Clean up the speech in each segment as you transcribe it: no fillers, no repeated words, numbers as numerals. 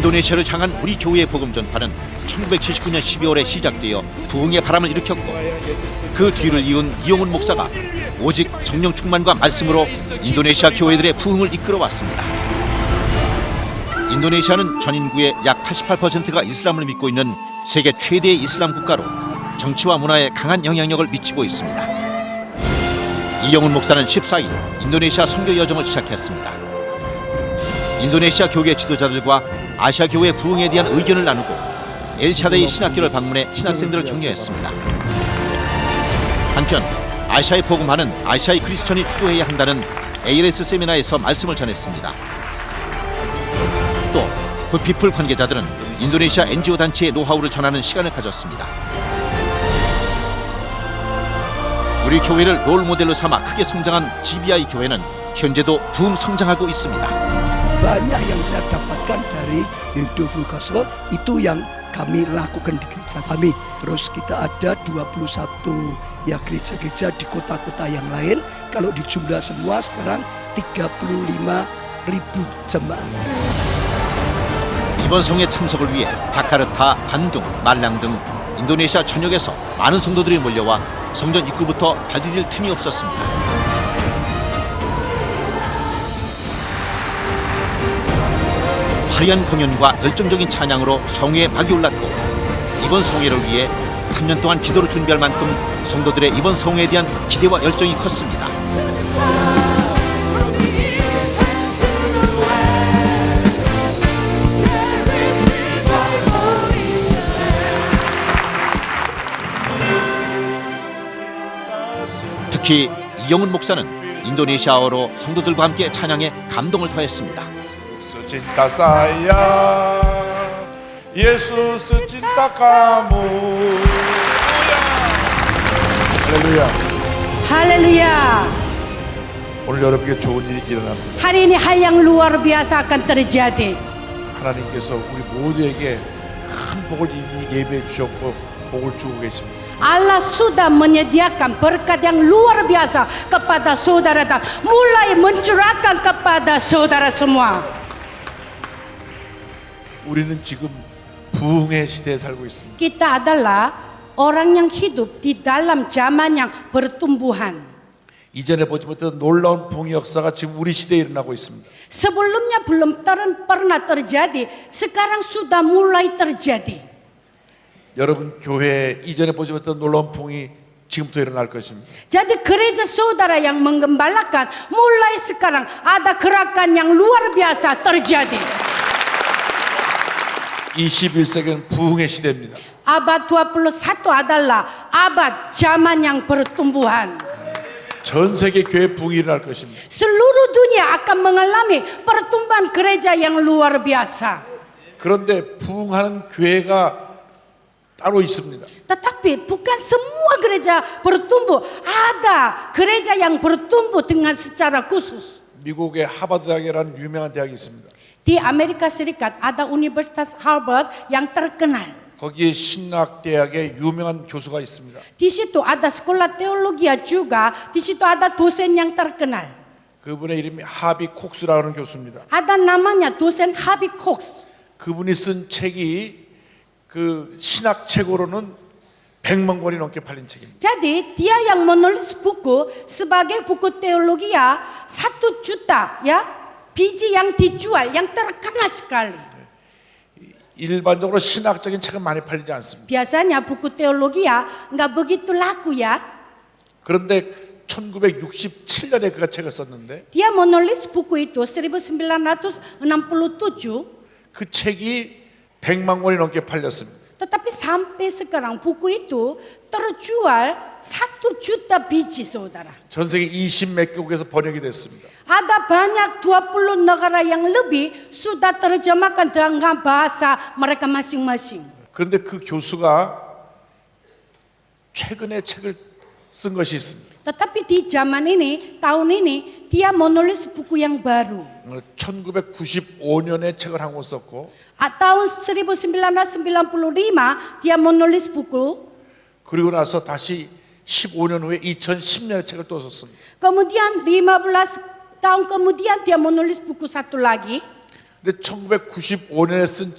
인도네시아를 향한 우리 교회의 복음 전파는 1979년 12월에 시작되어 부흥의 바람을 일으켰고, 그 뒤를 이은 이용훈 목사가 오직 성령 충만과 말씀으로 인도네시아 교회들의 부흥을 이끌어왔습니다. 인도네시아는 전 인구의 약 88%가 이슬람을 믿고 있는 세계 최대의 이슬람 국가로 정치와 문화에 강한 영향력을 미치고 있습니다. 이용훈 목사는 14일 인도네시아 선교 여정을 시작했습니다. 인도네시아 교계 지도자들과 아시아 교회 부흥에 대한 의견을 나누고 엘샤다이 신학교를 방문해 신학생들을 격려했습니다. 한편 아시아의 복음화는 아시아의 크리스천이 주도해야 한다는 ALS 세미나에서 말씀을 전했습니다. 또 굿피플 관계자들은 인도네시아 NGO 단체의 노하우를 전하는 시간을 가졌습니다. 우리 교회를 롤 모델로 삼아 크게 성장한 GBI 교회는 현재도 부흥 성장하고 있습니다. Banyak yang saya dapatkan dari Hidupul Gospel itu yang kami lakukan di gereja kami. Terus kita ada 21 ya gereja-gereja di kota-kota yang lain. Kalau dijumlah semua sekarang 35.000 jemaat. 이번 성회 참석을 위해 자카르타, 반둥, 말랑 등 인도네시아 전역에서 많은 성도들이 몰려와 성전 입구부터 발 디딜 틈이 없었습니다. 화려한 공연과 열정적인 찬양으로 성회에 막이 올랐고, 이번 성회를 위해 3년 동안 기도를 준비할 만큼 성도들의 이번 성회에 대한 기대와 열정이 컸습니다. 특히 이용훈 목사는 인도네시아어로 성도들과 함께 찬양에 감동을 더했습니다. Cinta saya, Yesus cinta kamu. 할렐루야. Haleluya. 오늘 여러분에게 좋은 일이 일어납니다. Hari ini hal yang luar biasa akan terjadi. 하나님께서 우리 모두에게 큰 복을 이미 예비해 주셨고 복을 주고 계십니다. Allah sudah menyediakan berkat yang luar biasa kepada saudara dan mulai mencurahkan kepada saudara semua. 우리는 지금 부흥의 시대에 살고 있습니다. Kita adalah orang yang hidup di dalam zaman yang pertumbuhan. 이전에 보지 못했던 놀라운 부흥 역사가 지금 우리 시대에 일어나고 있습니다. Sebelumnya belum pernah terjadi, sekarang sudah mulai terjadi. 여러분 교회에 이전에 보지 못했던 놀라운 부흥이 지금부터 일어날 것입니다. Jadi gereja saudara yang menggembalakan mulai sekarang ada gerakan yang luar biasa terjadi. 21세기는 부흥의 시대입니다. Abad 21 adalah abad zaman yang pertumbuhan. 전 세계 교회 부흥이 일어날 것입니다. Seluruh dunia akan mengalami pertumbuhan gereja yang luar biasa. 그런데 부흥하는 교회가 따로 있습니다. Tetapi bukan semua gereja bertumbuh. Ada gereja yang bertumbuh dengan secara khusus. 미국의 하버드 대학이라는 유명한 대학이 있습니다. Di Amerika Serikat ada Universitas Harvard yang terkenal. 거기에 신학대학의 유명한 교수가 있습니다. Di situ ada sekolah teologi juga. Di situ ada dosen yang terkenal. 그분의 이름이 하비 콕스라는 교수입니다. Ada namanya dosen Harvey Cox. 그분이 쓴 책이 그 신학 책으로는 100만 권이 넘게 팔린 책입니다. Jadi dia yang menulis buku sebagai buku teologi ya 1 juta ya biji yang dijual yang terkenal sekali. 일반적으로 신학적인 책은 많이 팔리지 않습니다. Biasanya buku teologi ya nggak begitu laku ya. 그런데 1967년에 그가 책을 썼는데 Dia menulis buku itu 1967. 그 책이 100만 권이 넘게 팔렸습니다. Tetapi sampai sekarang buku itu terjual 1 juta biji saudara. 전 세계 20몇 개국에서 번역이 됐습니다. Ada banyak 20 negara yang lebih sudah terjemahkan dengan bahasa mereka masing-masing. 그런데 그 교수가 최근에 책을 쓴 것이 있습니다. Tetapi di zaman ini, tahun ini, dia menulis buku yang baru. 1995년에 책을 한 권 썼고 Tahun 1995 dia menulis buku. 그리고 나서 다시 15년 후에 2010년에 책을 또 썼습니다. Kemudian 15 tahun kemudian dia menulis buku satu lagi. 근데 1995년에 쓴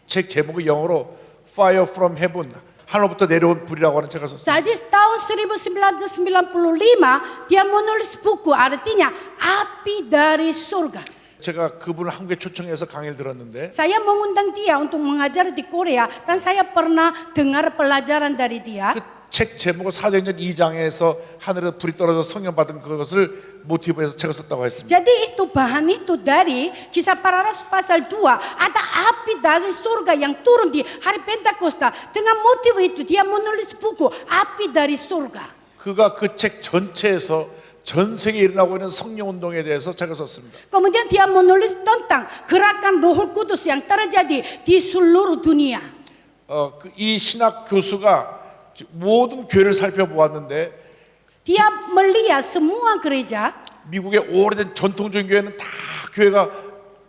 책 제목이 영어로 Fire from Heaven, 하늘부터 내려온 불이라고 하는 책을 썼습니다. Jadi tahun 1995 dia menulis buku artinya api dari surga. 제가 그분을 한국에 초청해서 강의를 들었는데 Saya mengundang dia untuk mengajar di Korea dan saya pernah dengar pelajaran dari dia. 그 책 제목을 사도행전 2장에서 하늘에 불이 떨어져 성령 받은 그것을 모티브해서 책을 썼다고 했습니다. Jadi itu bahan itu dari Kisah Para Rasul pasal 2 ada api dari surga yang turun di hari Pentakosta. Dengan motif itu dia menulis buku api dari surga. 그가 그 책 전체에서 전 세계에 일어나고 있는 성령 운동에 대해서 책을 썼습니다. Kemudian dia menulis tentang gerakan Roh Kudus yang terjadi di seluruh dunia. 이 신학 교수가 모든 교회를 살펴보았는데 Dia melihat semua gereja, 미국의 오래된 전통적인 교회는 다 교회가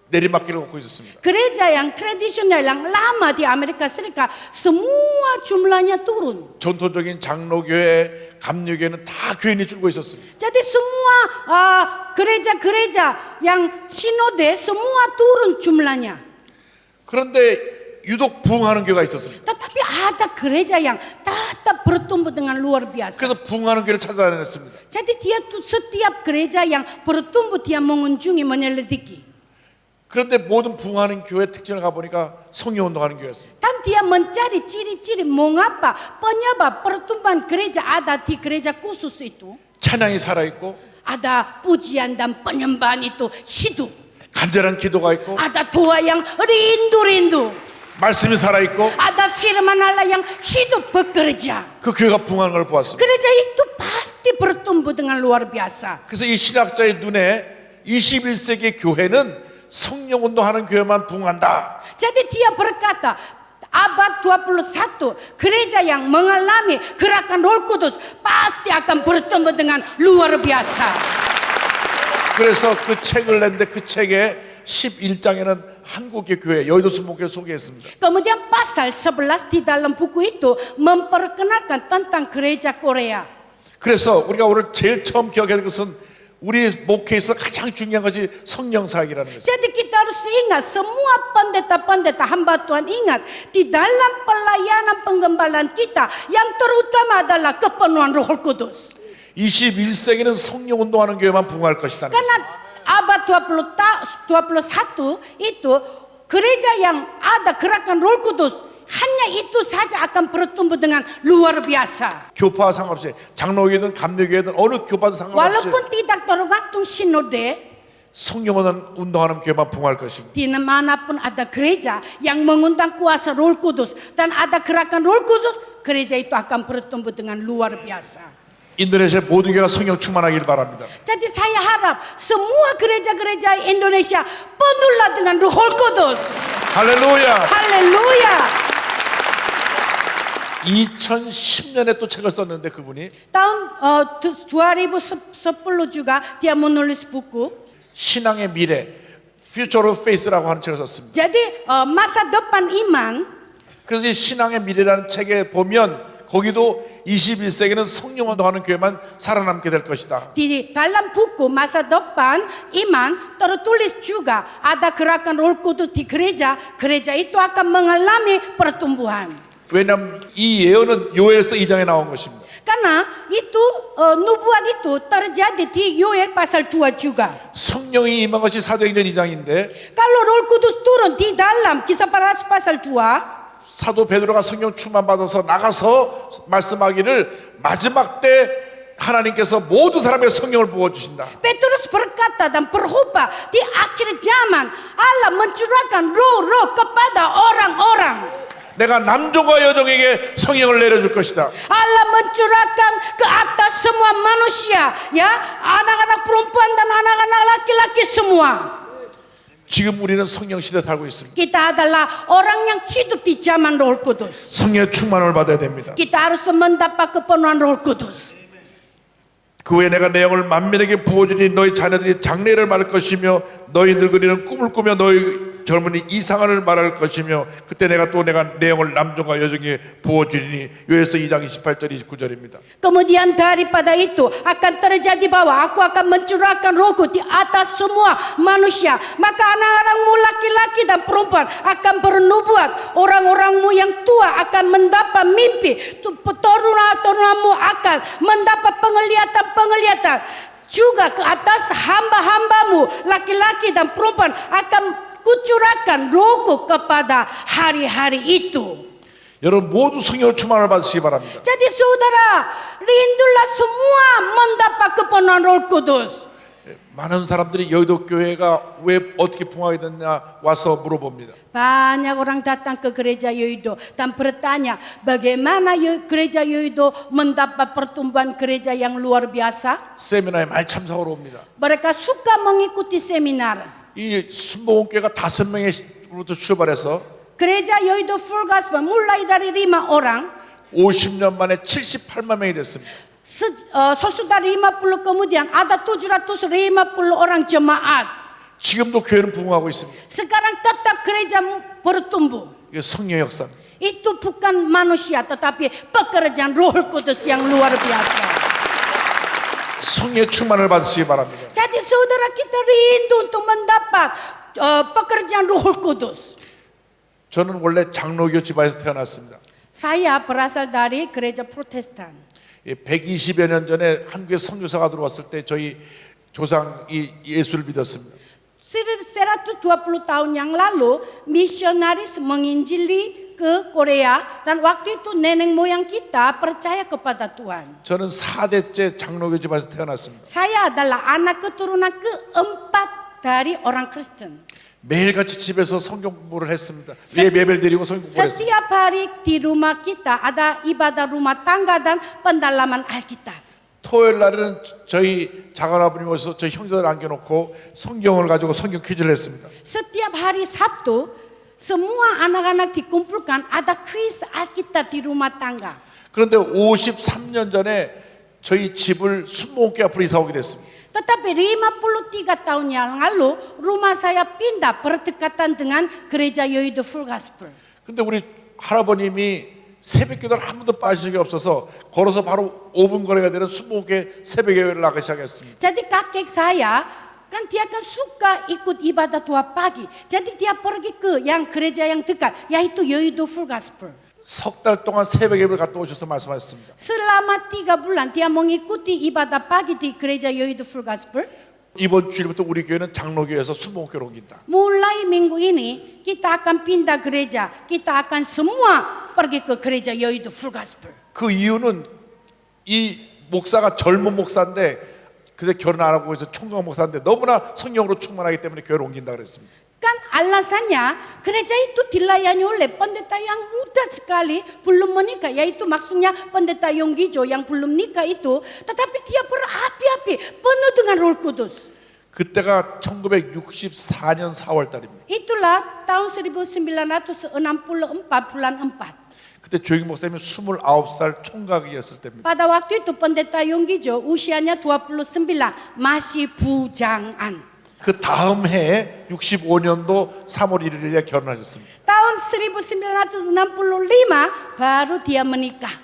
내리막길을 걷고 있었습니다. gereja yang tradisional yang lama di Amerika Serikat semua jumlahnya turun. 전통적인 장로교회, 감리교회는 다 교인이 줄고 있었습니다. Jadi semua gereja-gereja yang sinode semua turun jumlahnya. 그런데 유독 부흥하는 교회가 있었습니다. Tetapi ada gereja yang tetap bertumbuh dengan luar biasa. 그래서 부흥하는 교회를 찾아다녔습니다. Jadi dia tuh setiap gereja yang bertumbuh dia mengunjungi, menyelidiki. 그런데 모든 부흥하는 교회 특징을 가보니까 성령 운동하는 교회였습니다. Dan dia mencari ciri-ciri mengapa penyebab pertumbuhan gereja ada di gereja khusus itu. 찬양이 살아있고 Ada pujian dan penyembahan itu hidup. 간절한 기도가 있고 Ada doa yang rindu-rindu. 말씀이 살아있고 Ada firman Allah yang hidup bekerja. 그 교회가 부흥하는 걸 보았습니다. Gereja itu pasti bertumbuh dengan luar biasa. 그래서 이 신학자의 눈에 21세기 교회는 성령 운동하는 교회만 부흥한다. Jadi dia berkata, abad 21 gereja yang mengalami gerakan Roh Kudus pasti akan bertumbuh dengan luar biasa. 그래서 그 책을 냈는데 그 책의 11장에는 한국의 교회 여의도 순복음교회 소개했습니다. Kemudian pasal 11 di dalam buku itu memperkenalkan tentang gereja Korea. 그래서 우리가 오늘 제일 처음 기억해야 될 것은 우리 목회에서 가장 중요한 것이 성령 사역이라는 것입니다. Jadi kita harus ingat, semua pendeta-pendeta hamba Tuhan ingat, di dalam pelayanan penggembalaan kita yang terutama adalah kepenuhan Roh Kudus. 21세기는 성령 운동하는 교회만 부흥할 것이다. Karena abad 21 itu gereja yang ada gerakan Roh Kudus hanya itu saja akan bertumbuh dengan luar biasa. 교파와 상관없이 장로교회든 감리교회든 어느 교파든 상관없이 Walaupun tidak tergantung sinode, 성령 운동하는 교회만 부흥할 것입니다. di manapun ada gereja yang mengundang kuasa Roh Kudus dan ada gerakan Roh Kudus, gereja itu akan bertumbuh dengan luar biasa. 인도네시아 모든 교회가 성령 충만하길 바랍니다. Jadi saya harap semua gereja-gereja Indonesia penuhlah dengan Roh Kudus. 할렐루야. Haleluya. 2010년에 또 책을 썼는데 그분이 Tahun 2010 juga dia menulis buku. 신앙의 미래, Future of Faith라고 하는 책을 썼습니다. Jadi masa depan iman. 그래서 이 신앙의 미래라는 책에 보면 거기도 21세기는 성령 운동하는 교회만 살아남게 될 것이다. Di dalam buku masa depan iman tertulis juga ada gerakan Roh Kudus di gereja. Gereja itu akan mengalami pertumbuhan. 왜냐하면 이 예언은 요엘서 2장에 나온 것입니다. Karena itu nubuat itu terjadi di Yoel pasal 2 juga. 성령이 임한 것이 사도행전 2장인데 Kalau Roh Kudus turun di dalam Kisah Para Rasul pasal 2, 사도 베드로가 성령 충만 받아서 나가서 말씀하기를 마지막 때 하나님께서 모든 사람에게 성령을 부어 주신다. Petrus berkata dan berkhotbah di akhir zaman Allah mencurahkan roh-roh kepada orang-orang. 내가 남종과 여종에게 성령을 내려줄 것이다. Allah mencurahkan ke atas semua manusia, ya, anak-anak perempuan dan anak-anak laki-laki semua. 지금 우리는 성령 시대에 살고 있습니다. Kita adalah orang yang hidup di zaman Roh Kudus. 성령의 충만을 받아야 됩니다. Kita harus mendapat kepenuhan Roh Kudus. 그 후에 내가 내 영을 만민에게 부어주니 너희 자녀들이 장래를 말할 것이며 너희 늙은이는 꿈을 꾸며 너희 젊은이 이상한을 말할 것이며 그때 내가 내용을 남종과 여종에 부어주리니 요에서 2장 28절 29절입니다. Kemudian daripada itu akan terjadi bahwa aku akan mencurahkan rohku di atas semua manusia. Maka anak-anakmu laki-laki dan perempuan akan bernubuat. Orang-orangmu yang tua akan mendapat mimpi. Turun-turunanmu akan mendapat penglihatan-penglihatan. Juga ke atas hamba-hambamu laki-laki dan perempuan akan kucurahkan rohku kepada hari-hari itu. 여러분 모두 성령 충만을 받으시기 바랍니다. Jadi saudara, rindulah semua mendapat kepenuhan Roh Kudus. 많은 사람들이 여의도 교회가 왜 어떻게 풍성하게 됐냐 와서 물어봅니다. Banyak orang datang ke gereja Yoido dan bertanya bagaimana gereja Yoido mendapat pertumbuhan gereja yang luar biasa. 세미나에 많이 참석하러 옵니다. Mereka suka mengikuti seminar. 이 순복음교회가 5명으로부터 출발해서 Gereja Yoido Full Gospel mulai dari 5 orang. 50년 만에 78만 명이 됐습니다. Sesudah 50 kemudian ada 750 orang jemaat. 지금도 교회는 부흥하고 있습니다. Sekarang tetap gereja bertumbuh. 이게 성령 역사. Itu bukan manusia tetapi pekerjaan Roh Kudus yang luar biasa. 성령의 충만을 받으시기 바랍니다. Jadi saudara kita rindu untuk mendapat pekerjaan Roh Kudus. 저는 원래 장로교 집안에서 태어났습니다. Saya berasal dari gereja Protestan. 120여 년 전에 한국에 선교사가 들어왔을 때 저희 조상이 예수를 믿었습니다. 120 tahun yang lalu misionaris menginjili ke Korea dan waktu itu nenek moyang kita percaya kepada Tuhan. 저는 4대째 장로교 집안에서 태어났습니다. Saya adalah anak keturunan keempat dari orang Kristen. 매일같이 집에서 성경 공부를 했습니다. 예배를 드리고 성경 공부를 했습니다. Setiap hari di rumah kita ada ibadah rumah tangga dan pendalaman Alkitab. 토요일 날에는 저희 작은아버님 오셔서 저희 형제들 안겨놓고 성경을 가지고 성경 퀴즈를 했습니다. Setiap hari Sabtu semua anak-anak dikumpulkan ada kuis Alkitab di rumah tangga. 그런데 53년 전에 저희 집을 순복음교회 앞으로 이사 오게 됐습니다. Tetapi 53 tahun yang lalu rumah saya pindah berdekatan dengan gereja Yoido Full Gospel. 근데 우리 할아버님이 새벽기도를 한 번도 빠진 적이 없어서 걸어서 바로 5분 거리가 되는 순복음교회 새벽예배를 나가기 시작했습니다. Jadi kakek saya kan dia kan suka ikut ibadah tua pagi. Jadi dia pergi ke yang gereja yang dekat yaitu Yoido Full Gospel. 석 달 동안 새벽예배를 갔다 오셔서 말씀하셨습니다. Selama 3 bulan dia mengikuti ibadah pagi di gereja Yoido Full Gospel. 이번 주일부터 우리 교회는 장로교회에서 순복음교회로 옮긴다. Mulai minggu ini kita akan pindah gereja. Kita akan semua pergi ke gereja Yoido Full Gospel. 그 이유는 이 목사가 젊은 목사인데 근데 결혼 안 하고 있어 총각 목사인데 너무나 성령으로 충만하기 때문에 교회를 옮긴다 그랬습니다. Kan alasannya gereja itu dilayani oleh pendeta yang muda sekali belum menikah, yaitu maksudnya pendeta Yonggijo yang belum nikah itu, tetapi dia berapi-api penuh dengan Roh Kudus. 그때가 1964년 4월 달입니다. Itulah tahun 1964 bulan 4. 그때 조영기 목사님이 29살 총각이었을 때입니다. Pada waktu itu pendeta Yonggijo usianya 29, masih bujangan. 그 다음 해에 65년도 3월 1일에 결혼하셨습니다. Tahun 1965 baru dia menikah.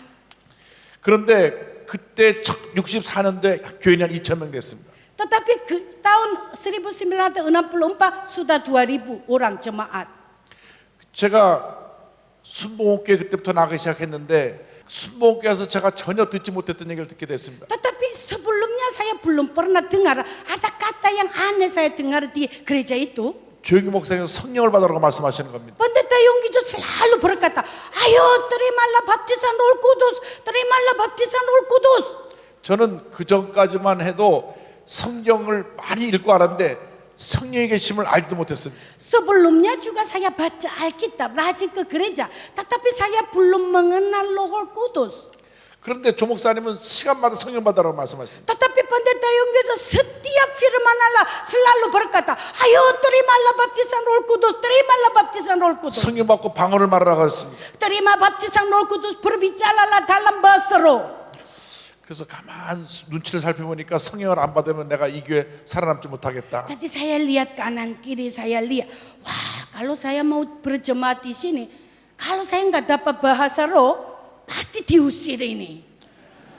그런데 그때 64년도에 교인이 한 2,000명 됐습니다. Tetapi tahun 1964 sudah 2.000 orang jemaat. 제가 순복음교회 그때부터 나가기 시작했는데 순복음교회에서 제가 전혀 듣지 못했던 얘기를 듣게 됐습니다. Tetapi sebelumnya saya belum pernah dengar ada kata yang aneh saya dengar di gereja itu. 조영기 목사님 성령을 받으라고 말씀하시는 겁니다. Pendeta Yonggijo selalu berkata, ayo terimalah baptisan Roh Kudus, terimalah baptisan Roh Kudus. 저는 그 전까지만 해도 성경을 많이 읽고 알았는데 성령의 계심을 알지도 못했습니다. Sebelumnya juga saya baca Alkitab, rajin ke gereja, tetapi saya belum mengenal Roh Kudus. 그런데 조 목사님은 시간마다 성령 받으라고 말씀하셨습니다. Tetapi pendeta Yonggijo setiap firman Allah selalu berkata, ayo terimalah baptisan Roh Kudus, terimalah baptisan Roh Kudus. 성령 받고 방언을 말하라고 했습니다. Terima baptisan Roh Kudus, berbicaralah dalam bahasa roh. 그래서 가만 눈치를 살펴보니까 성령을 안 받으면 내가 이 교회 살아남지 못하겠다. Jadi saya lihat kanan kiri, saya lihat, wah kalau saya mau berjemaat di sini, kalau saya nggak dapat bahasa roh, pasti diusir ini.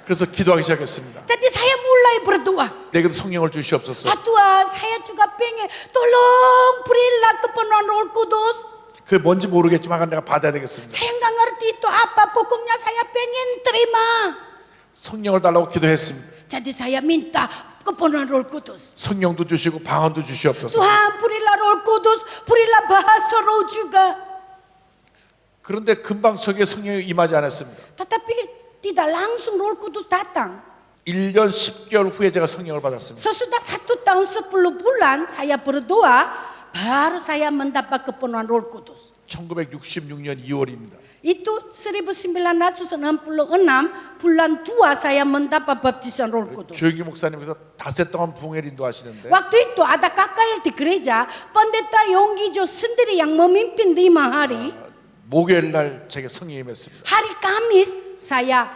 그래서 기도하기 시작했습니다. Jadi saya mulai berdoa. 내게도 성령을 주시옵소서. Tuhan, saya juga pengen, tolong berilah kepenuhan Roh Kudus. 그게 뭔지 모르겠지만 내가 받아야 되겠습니다. Saya nggak ngerti itu apa, pokoknya saya pengen terima. 성령을 달라고 기도했습니다. Jadi saya minta kepenuhan Roh Kudus. 성령도 주시고 방언도 주시옵소서. Tuhan, berilah Roh Kudus, berilah bahasa roh juga. 그런데 금방 속에 성령이 임하지 않았습니다. Tetapi tidak langsung Roh Kudus datang. 1년 10개월 후에 제가 성령을 받았습니다. Sesudah 1 tahun 10 bulan saya berdoa, baru saya mendapat kepenuhan Roh Kudus. 1966년 2월입니다. Itu 1966 bulan 2 saya mendapat baptisan Roh Kudus. 조영기 목사님께서 닷새 동안 부흥회를 인도하시는데 Waktu itu ada KKL di gereja, pendeta Yonggi Jo sendiri yang memimpin 5 hari. 목요일 날 제게 성령이 임했습니다. Hari Kamis saya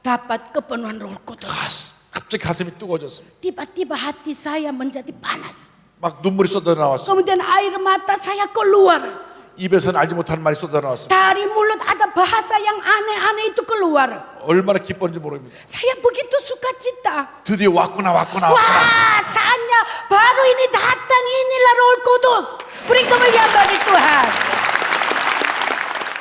dapat kepenuhan Roh Kudus. 갑자기 가슴이 뜨거워졌습니다. Tiba-tiba hati saya menjadi panas. 막 눈물이 쏟아 나왔습니다. Kemudian air mata saya keluar. 입에서는 알지 못하는 말이 쏟아 나왔습니다. Dari mulut ada bahasa yang aneh-aneh itu keluar. 얼마나 기뻤는지 모릅니다. Saya begitu sukacita. 드디어 왔구나. Wah, saatnya baru ini datang, inilah Roh Kudus. Beri kemuliaan bagi Tuhan.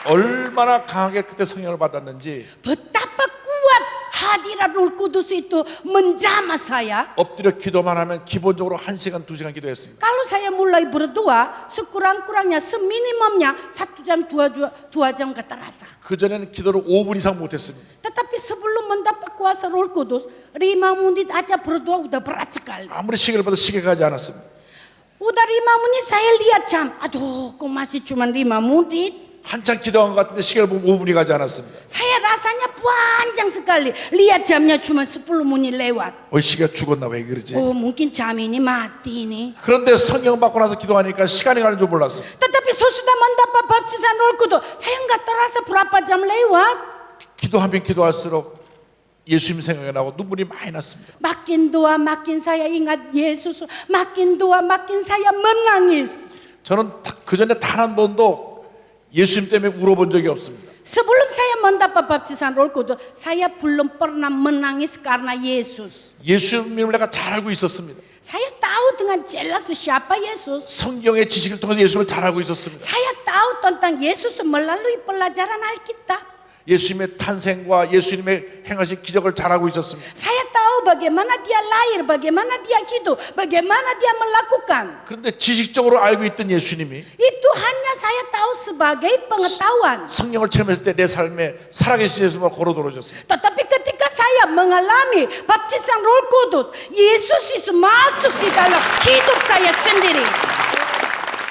얼마나 강하게 그때 성령을 받았는지 Betapa kuat hadirat Roh Kudus itu menjamah saya. 엎드려 기도만 하면 기본적으로 1시간, 2시간 기도했습니다. Kalau saya mulai berdoa, sekurang-kurangnya seminimumnya 1 jam 2 jam kata rasa. 그전에는 기도를 5분 이상 못했습니다. Tetapi sebelum mendapat kuasa Roh Kudus, 5 menit aja berdoa udah berat sekali. 아무리 시계를 봐도 시계가 가지 않았습니다. Udah 5 menit saya lihat jam. Aduh, kok masih cuma 5 menit? 한참 기도한 것 같은데 시계를 보면 5분이 가지 않았습니다. Saya rasanya panjang sekali. Lihat jamnya cuma 10 menit lewat. 시계가 죽었나 왜 그러지? Oh, mungkin jam ini mati ini. 그런데 성령 받고 나서 기도하니까 시간이 가는 줄 몰랐어요. Tetapi sesudah mendapat baptisan Roh Kudus, saya nggak terasa berapa jam lewat. 기도하면 기도할수록 예수님 생각이 나고 눈물이 많이 났습니다. Makin doa, makin saya ingat Yesus. Makin doa, makin saya menangis. 저는 그 전에 단 한 번도 예수님 때문에 울어본 적이 없습니다. Sebelum saya mendapat baptisan Roh Kudus, saya belum pernah menangis karena Yesus. 예수님을 내가 잘 알고 있었습니다. Saya tahu dengan jelas siapa Yesus. 성경의 지식을 통해서 예수님을 잘 알고 있었습니다. Saya tahu tentang Yesus melalui pelajaran Alkitab. 예수님의 탄생과 예수님의 행하신 기적을 잘 알고 있었습니다. Saya tahu bagaimana dia lahir, bagaimana dia hidup, bagaimana dia melakukan. 그런데 지식적으로 알고 있던 예수님이 Itu hanya saya tahu sebagai pengetahuan. 성령을 체험했을 때 내 삶에 살아계신 예수님을 걸어 들어오셨습니다. Tetapi ketika saya mengalami baptisan Roh Kudus, Yesus itu masuk di dalam hidup saya sendiri.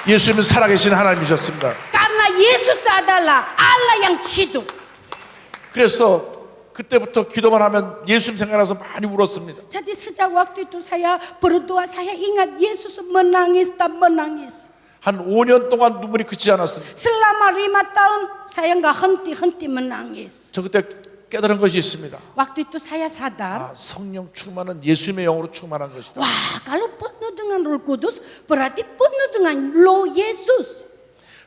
예수님은 살아계신 하나님이셨습니다. Karena Yesus adalah Allah yang hidup. 그래서 그때부터 기도만 하면 예수님 생각나서 많이 울었습니다. Jadi sejak waktu itu saya berdoa, saya ingat Yesus menangis dan menangis. 한 5년 동안 눈물이 그치지 않았습니다. Selama 5 tahun saya nggak henti-henti menangis. 저 그때 깨달은 것이 있습니다. Waktu itu saya sadar, 성령 충만은 예수님의 영으로 충만한 것이다. wah kalau penuh dengan Roh Kudus berarti penuh dengan Roh Yesus.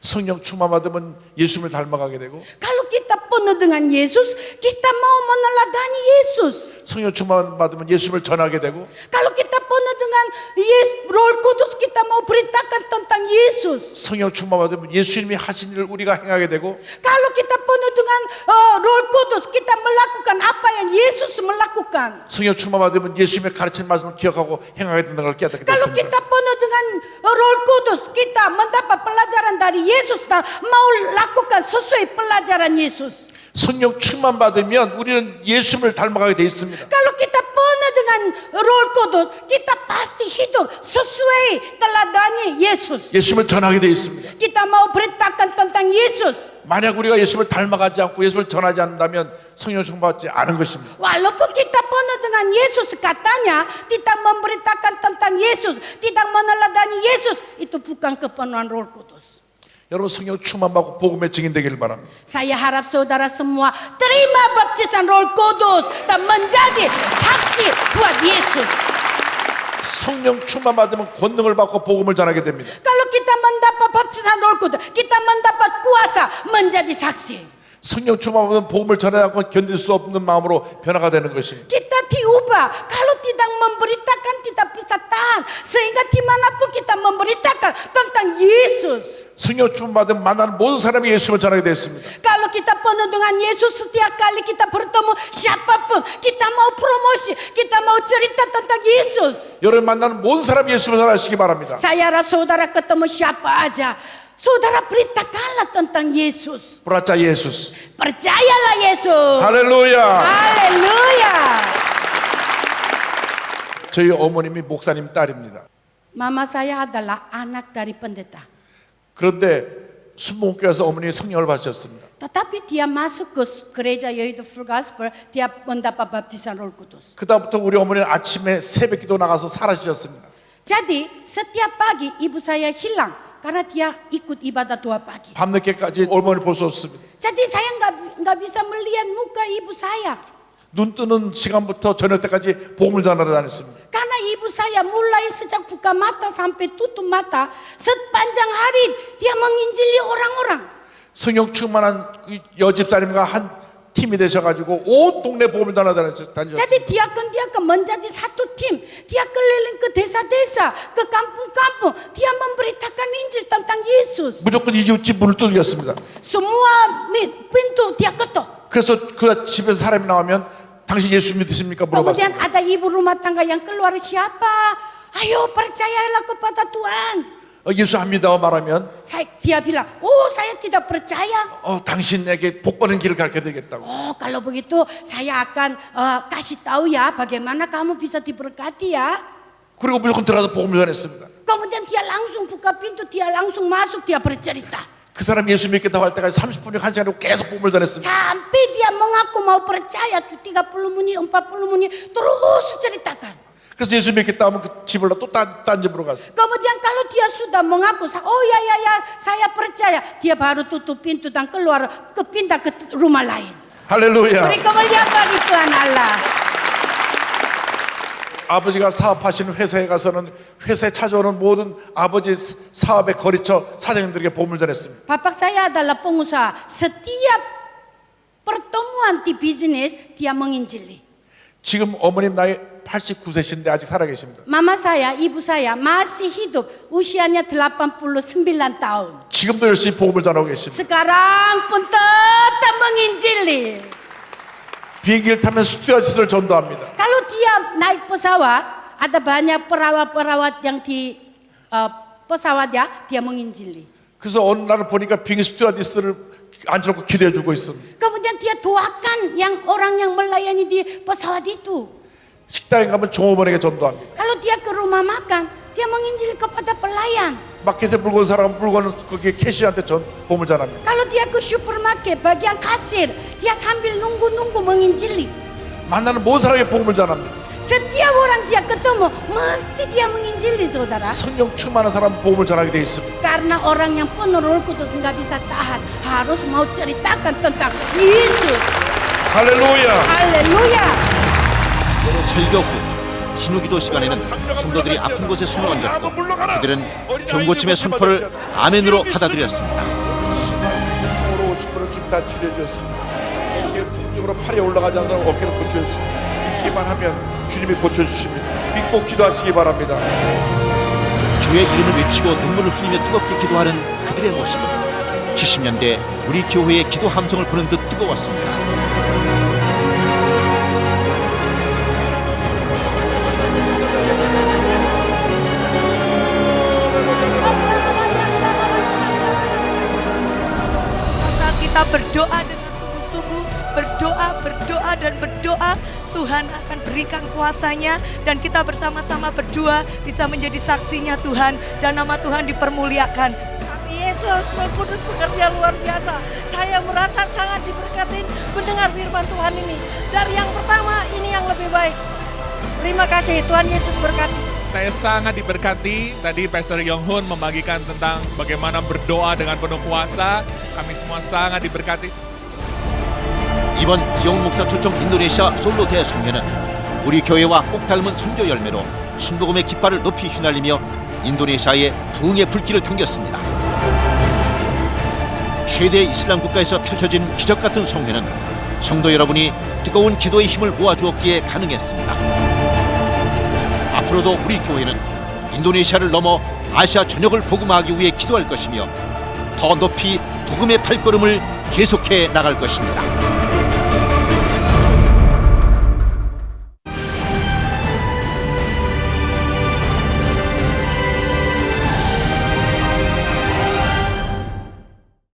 성령 충만 받으면 예수님을 닮아가게 되고 Kalau kita penuh dengan Yesus, kita mau meneladani Yesus. 성령 충만 받으면 예수님을 전하게 되고 Kalau kita penuh dengan Roh Kudus, kita mau beritakan tentang Yesus. 성령 충만 받으면 예수님이 하신 일을 우리가 행하게 되고 Kalau kita penuh dengan Roh Kudus, kita melakukan apa yang Yesus melakukan. 성령 충만 받으면 예수님의 가르친 말씀을 기억하고 행하게 된다는 걸 깨닫게 Kalau 됐습니다. kita penuh dengan Roh Kudus, kita mendapat pelajaran dari Yesus dan mau lakukan sesuai pelajaran Yesus. 성령 충만 받으면 우리는 예수님을 닮아가게 돼 있습니다. Kalau kita penuh dengan Roh Kudus, kita pasti hidup sesuai teladani Yesus. 예수님을 전하게 돼 있습니다. Kita mau beritakan tentang Yesus. 만약 우리가 예수님을 닮아가지 않고 예수님을 전하지 않는다면 성령 충만 받지 않은 것입니다. Walaupun kita penuh dengan Yesus, katanya tidak memberitakan tentang Yesus, tidak meneladani Yesus, itu bukan kepenuhan Roh Kudus. 여러분 성령 충만 받고 복음의 증인 되기를 바랍니다. Saya harap saudara semua terima baptisan Roh Kudus dan menjadi saksi buat Yesus. 성령 충만 받으면 권능을 받고 복음을 전하게 됩니다. Kalau kita mendapat baptisan Roh Kudus, kita mendapat kuasa menjadi saksi. 성령 충만 받으면 복음을 전하지 않고 견딜 수 없는 마음으로 변화가 되는 것입니다. Kita diubah. Kalau tidak memberitakan tidak bisa tahan. Sehingga dimanapun kita memberitakan tentang Yesus. 성령 충만 받으면 만나는 모든 사람이 예수를 전하게 됐습니다. Kalau kita penuh dengan Yesus, setiap kali kita bertemu siapapun, kita mau promosi, kita mau cerita tentang Yesus. 여러분 만나는 모든 사람이 예수를 전하시기 바랍니다. Saya harap saudara ketemu siapa aja, saudara beritakanlah tentang Yesus. 브라짜 예수스. Percayalah Yesus. 할렐루야. Haleluya. 저희 어머님이 목사님 딸입니다. Mama saya adalah anak dari pendeta. 그런데 순복음교회에서 어머님이 성령을 받으셨습니다. Tetapi dia masuk ke gereja yaitu Full Gospel, dia mendapat baptisan Roh Kudus. 그다음부터 우리 어머니는 아침에 새벽기도 나가서 사라지셨습니다. Jadi setiap pagi ibu saya hilang karena dia ikut ibadah doa pagi. 밤늦게까지 어머니 볼 수 없습니다. Jadi saya nggak bisa melihat muka ibu saya. 눈 뜨는 시간부터 저녁 때까지 복음을 전하러 다녔습니다. Karena ibu saya mulai sejak buka mata sampai tutup mata, sepanjang hari dia menginjili orang-orang. 성령 충만한 여집사님과 한 팀이 되셔가지고 온 동네 복음을 전하러 다녔습니다. Jadi diakon-diakon menjadi satu tim. Dia keliling ke desa-desa, ke kampung-kampung. Dia memberitakan Injil tentang Yesus. 무조건 이웃집 문을 뚫렸습니다. Semua pintu dia ketuk. 그래서 그 집에서 사람이 나오면 당신 예수 믿으십니까? Kemudian 물어봤습니다. ada ibu rumah tangga yang keluar, siapa? Ayo percayalah kepada Tuhan. 예수 안 믿어 말하면 Dia bilang, oh saya tidak percaya. 당신에게 복 받는 길을 가르쳐 드리겠다고. Oh kalau begitu saya akan kasih tahu ya bagaimana kamu bisa diberkati ya. 그리고 무조건 들어가서 복음을 전했습니다. Kemudian dia langsung buka pintu, dia langsung masuk, dia bercerita. 그 사람 예수 믿겠다고 할 때까지 30분이고 1시간이고 계속 복음을 전했습니다. Sampai dia mengaku mau percaya tuh 30 menit, 40 menit terus ceritakan. 그래서 예수 믿겠다 하면 그 집을 또 딴 집으로 갔어요. Kemudian kalau dia sudah mengaku, oh ya saya percaya, dia baru tutup pintu dan keluar pindah ke rumah lain. 할렐루야. Beri kemuliaan bagi Tuhan Allah. 아버지가 사업하시는 회사에 가서는 회사에 찾아오는 모든 아버지 사업의 거래처 사장님들에게 복음을 전했습니다. Bapak saya adalah pengusaha. Setiap pertemuan di bisnis dia menginjili. 지금 어머님 나이 89세신데 아직 살아계십니다. Mama saya, ibu saya masih hidup. Usianya 89 tahun. 지금도 열심히 복음을 전하고 계십니다. Sekarang pun tetap menginjili. 비행기를 타면 스튜어디스를 전도합니다. Kalau dia naik pesawat, ada banyak perawat-perawat yang di pesawatnya, dia menginjili. 그래서 어느 날을 보니까 비행기 스튜어디스를 앉혀놓고 기도해주고 있습니다. Kemudian dia doakan orang yang melayani di pesawat itu. 식당에 가면 종업원에게 전도합니다. Kalau dia ke rumah makan, dia menginjili kepada pelayan. 마켓에 물건 사람 물건은 거기에 캐시한테 복음을 전합니다. Kalau dia ke supermarket, bagian kasir, dia sambil nunggu-nunggu menginjili. 만나는 모든 사람에게 복음을 전합니다. Setiap orang dia ketemu, mesti dia menginjili, saudara. 성령 충만한 사람 복음을 전하게 되어 있습니다. Karena orang yang penuh Roh Kudus nggak bisa tahan, harus mau ceritakan tentang Yesus. 할렐루야. Haleluya. 설교 후 신우기도 시간에는 성도들이 아픈 곳에 손을 얹었고 그들은 병고침의 선포를 아멘으로 받아들였습니다. 50%쯤 다 치료해줬습니다. 쪽으로 팔이 올라가지 않는 사람 어깨를 고쳐줬습니다. 믿기만 하면 주님이 고쳐주십니다. 믿고 기도하시기 바랍니다. 주의 이름을 외치고 눈물을 흘리며 뜨겁게 기도하는 그들의 모습은 70년대 우리 교회의 기도 함성을 보는 듯 뜨거웠습니다. Kita berdoa dengan sungguh-sungguh, berdoa dan berdoa, Tuhan akan berikan kuasanya dan kita bersama-sama berdua bisa menjadi saksinya Tuhan dan nama Tuhan dipermuliakan. Yesus, Roh Kudus bekerja luar biasa. Saya merasa sangat diberkati mendengar firman Tuhan ini. Dari yang pertama, ini yang lebih baik. Terima kasih, Tuhan Yesus berkati. Saya sangat diberkati. Tadi Pastor Yong Hun membagikan tentang bagaimana berdoa dengan penuh kuasa. Kami semua sangat diberkati. 이번 이영훈 목사 초청 인도네시아 솔로 대성회는 우리 교회와 꼭 닮은 선교 열매로 순복음의 깃발을 높이 휘날리며 인도네시아의 부흥의 불길을 당겼습니다. 최대 이슬람 국가에서 펼쳐진 기적 같은 성회는 성도 여러분이 뜨거운 기도의 힘을 모아주었기에 가능했습니다. 앞으로도 우리 교회는 인도네시아를 넘어 아시아 전역을 복음화하기 위해 기도할 것이며 더 높이 복음의 발걸음을 계속해 나갈 것입니다.